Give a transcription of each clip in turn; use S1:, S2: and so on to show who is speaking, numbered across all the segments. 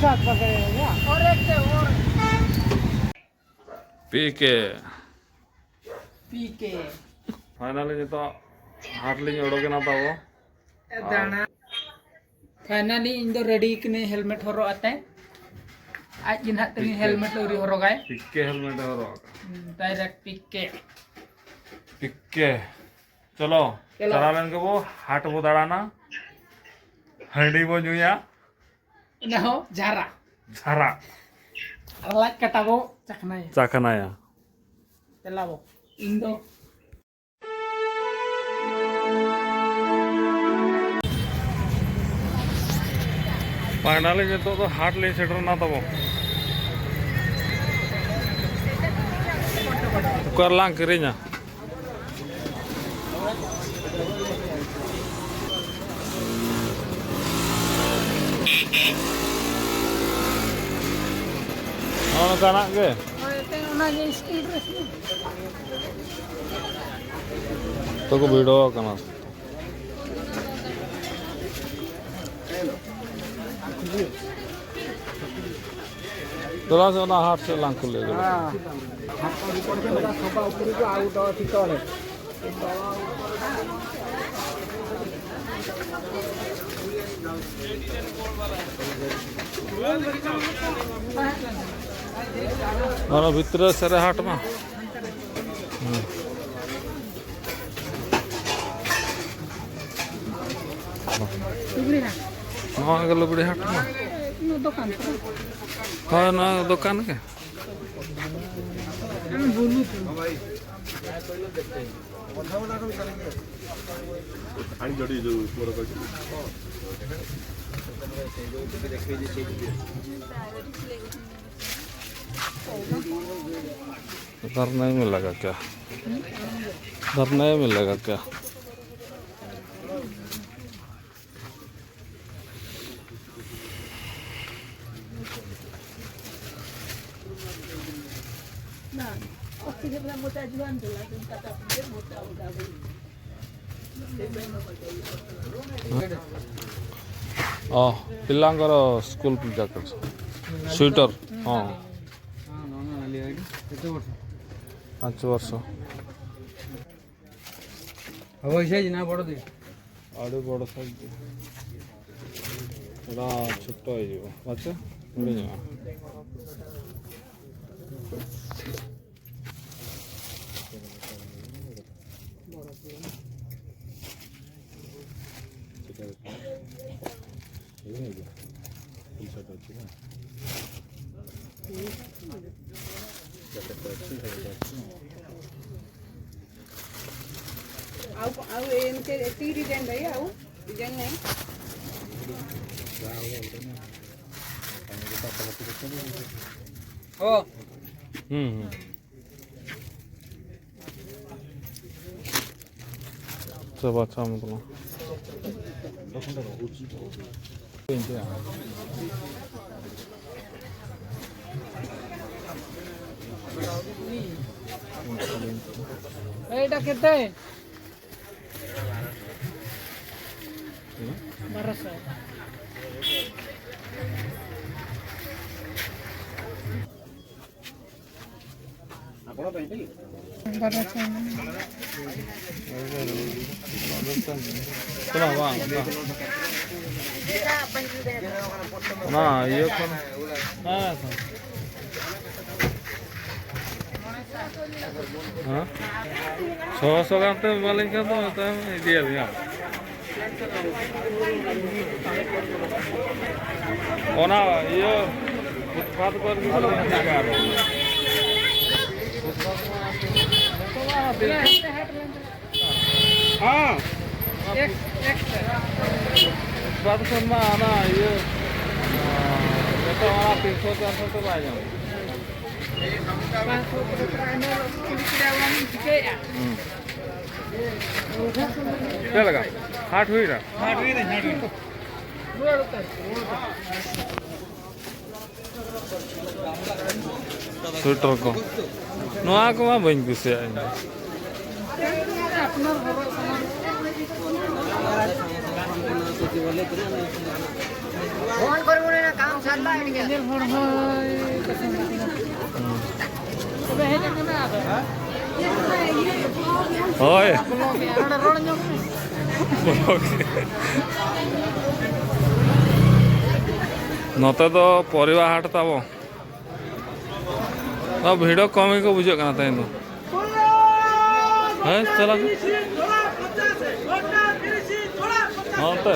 S1: साथ पकड़ेगा और एक से और पीके
S2: फाइनली तो हाट लिंग ओडोकेना ताबो
S1: दाना फाइनली इन दो रेडी कने हेलमेट हरो आते आज जिन हाथ तनी हेलमेट लौरी हरो गाय
S2: पिक्के हेलमेट हरो
S1: डायरेक्ट
S2: पिक्के चलो चला लेन के वो हाट बो दाड़ाना हंडी बो जुया
S1: ना हो झारा
S2: झारा
S1: लाज कटाबो
S2: चाखनाया
S1: चलाबो इन दो
S2: फाइनली जो तो हाट ले सेटर ना तबो कर लांग करिnya oh kana ge तो को वीडियो kana से ना हाथ से लांग को ले गए
S1: हाथ को रिकॉर्ड करना सोफा ऊपर को आउट और ठीक है
S2: मानो भीतर सारे हाट में हाँ लुगड़ी हाट में
S1: दुकान
S2: हाँ ना दुकान के घर नहीं मिलेगा क्या घर नहीं मिलेगा क्या पिलांकर स्कूल जैकेट स्वेटर हाँ 5 वर्ष
S1: ना बड़ दे
S2: आड़े बड़ साइज एटा छोट हो अच्छा मिल जाए सब अच्छा मतलब
S1: एटा केते 1200 ଆପଣ ପାଇଁ
S2: ना ये कौन हाँ 600 का तो वाले का तो होता है दिया भैया ओना ये फुटपाथ पर भी हाँ फुटपाथ पर में आना ये तो हमारा 300-400 तो आ जाओ क्या लगा हाट हुई रहा स्वेटर को नवा को वहाँ बन कुछ फोन कर काम
S1: Nyel hor hoy kasih tinggal. Coba aja kena ada.
S2: Oi.
S1: Belum ya, ada roda nyok.
S2: नते तो परिवा हाट तब भिड़ कम को बुझे चला हाँ तो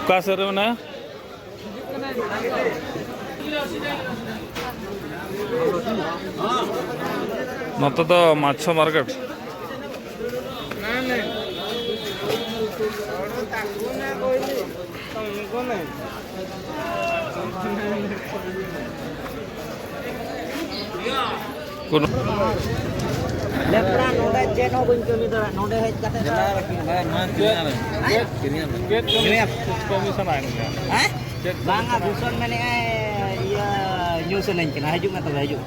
S2: का सर ना मत तो माछ market
S3: Lepra node jeno bun kami dora node hej kate
S2: commission
S3: Hah? Banga buson mene iya nyusun aja kena haju atau haju.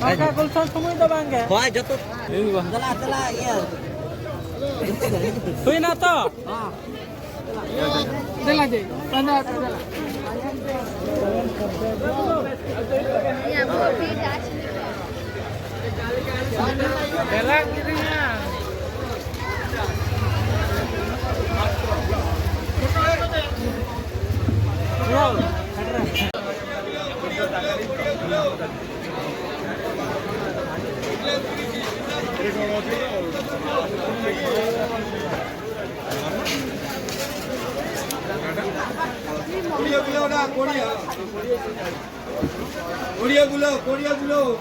S1: Maka kulson semua itu bangga.
S3: Wah jatuh. Telah iya.
S1: Tuh ini to.
S3: Ah.
S1: Dela je. Mana dela.
S4: Ya, boleh dah.
S1: Dela kirinya.
S5: Korea gulo.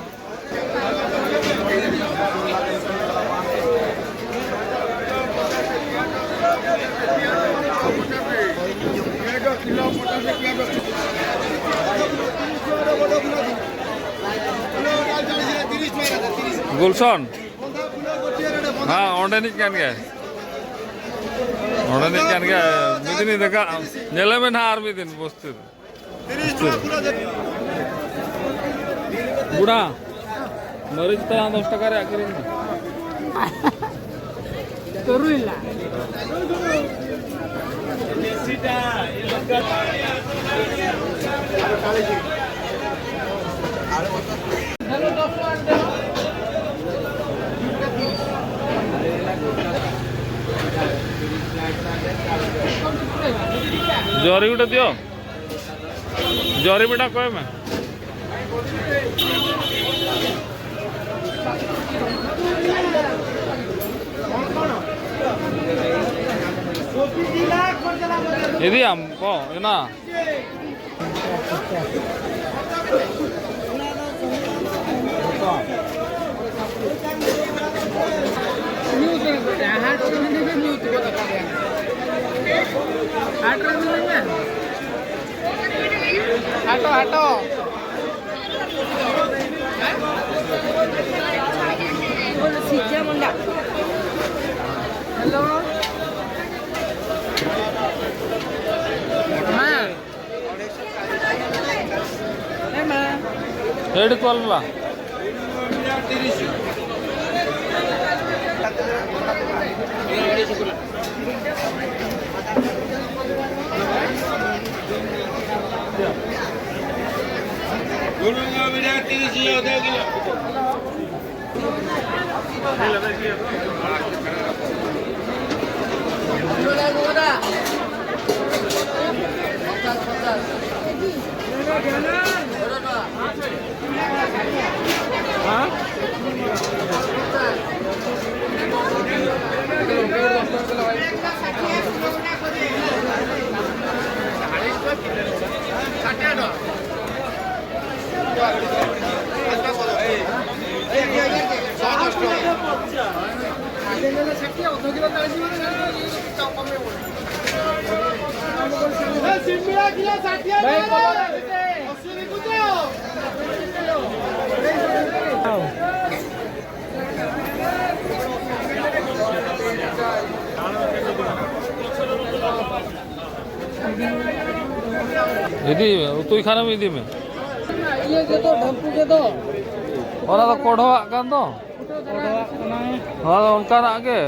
S2: गुलशन हाँ ओंडे नहीं क्या मिदिनी देखा नेले में ना army दिन बस्ती बुढ़ा मरीज तो 10 টাকা রে আকিরি
S1: Turuilla.
S2: जरी गुटा दियो जरी बेटा कहे मैं यदि हम को ना
S1: Hato.
S3: Sijam enggak?
S1: Hello. Ma. Ma.
S2: Red कॉलला
S5: Simila gila 60
S1: Baik,
S2: इदी उतुई खाना में इदी में
S1: ये के तो ढंपू के तो
S2: और तो कोढ़वा कान तो हां उनका ना के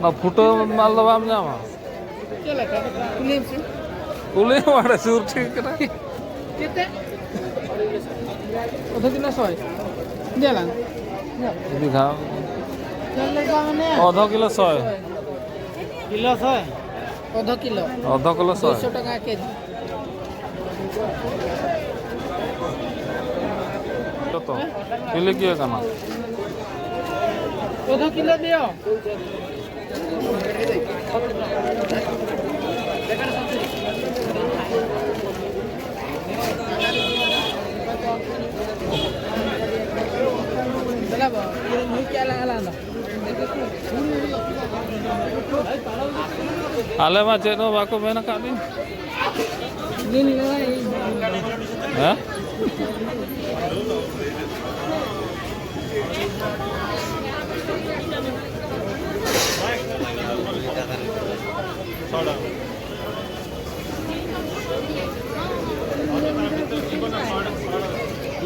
S2: ना फुटो माल दो बाम जामा
S1: चला का पुलिस से
S2: कुली मारे सुर ठीक ना
S1: कितने उधर कितना सोए देला
S2: इदी खा
S1: चल लगा मैंने
S2: आधा किलो 100
S1: किलो सोए आधा किलो
S2: 100
S1: 200 टका केजी
S2: तो किलो किए कना
S1: आधा किलो दियो चला बा ये मुंह क्या लगा ना
S2: आले मा चेनो बाको मेना कानी
S1: नील लगा
S2: हैं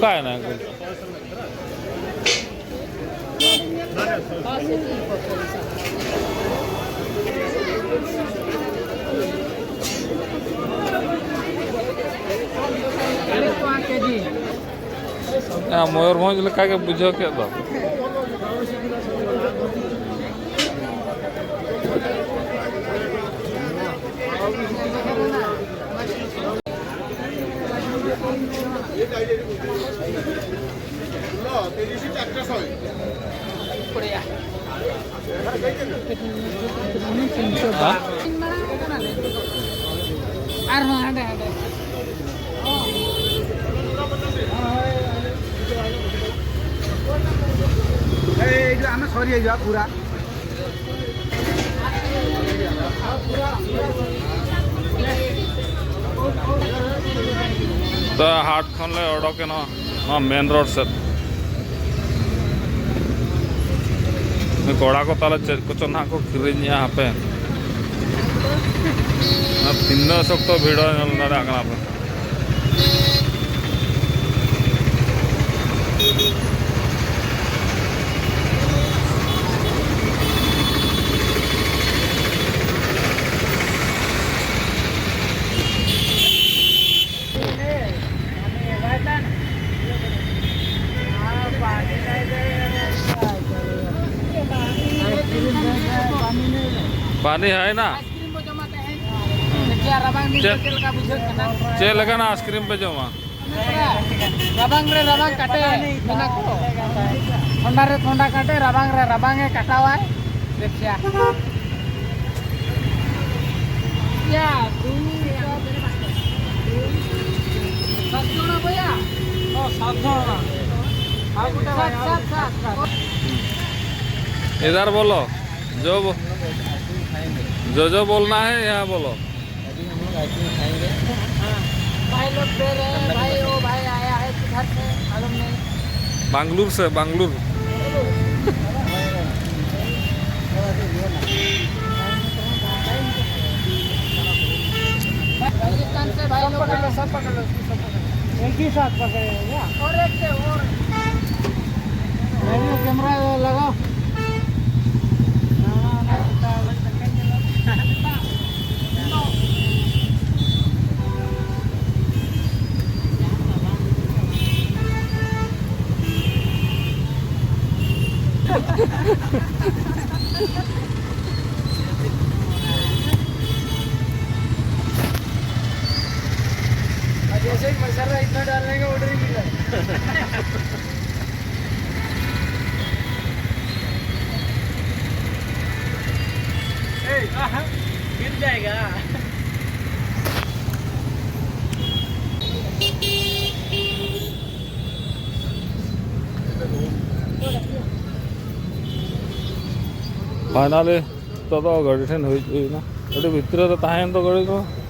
S2: काय ना
S1: केजी
S2: मयूरभंज लेका के बुझो के दो
S1: बढ़िया पूरा
S2: तो हाट खन ले ओडके ना मेन रोड से कोड़ा को ताले चेक को चना को किरिन यहाँ पे तीन सब तो भीड़ ना पे पानी है ना चे लगा ना आइसक्रीम पे जमा
S1: रबांग रे रबांग काटे बिना को ठंडा रे ठंडा काटे रबांग रे रबांग है काटावा है देखिया या तू सातजोड़ा भैया ओ सातजोड़ा
S2: इधर बोलो जो बोलना है यहाँ बोलो
S1: भाई लोग दे रहे हैं भाई वो भाई आया है किधर से मालूम नहीं
S2: बेंगलुरु से बेंगलुरु
S1: राजस्थान से भाई लोग सब पकड़ लो एक ही साथ पकड़ेगा और एक से और कैमरा लगाओ जैसे मसाला इतना डालने का ऑर्डर ही मिला गिर जाएगा
S2: फाइनाली तो गाड़ी ठेन हो ना भितर तो गाड़ी को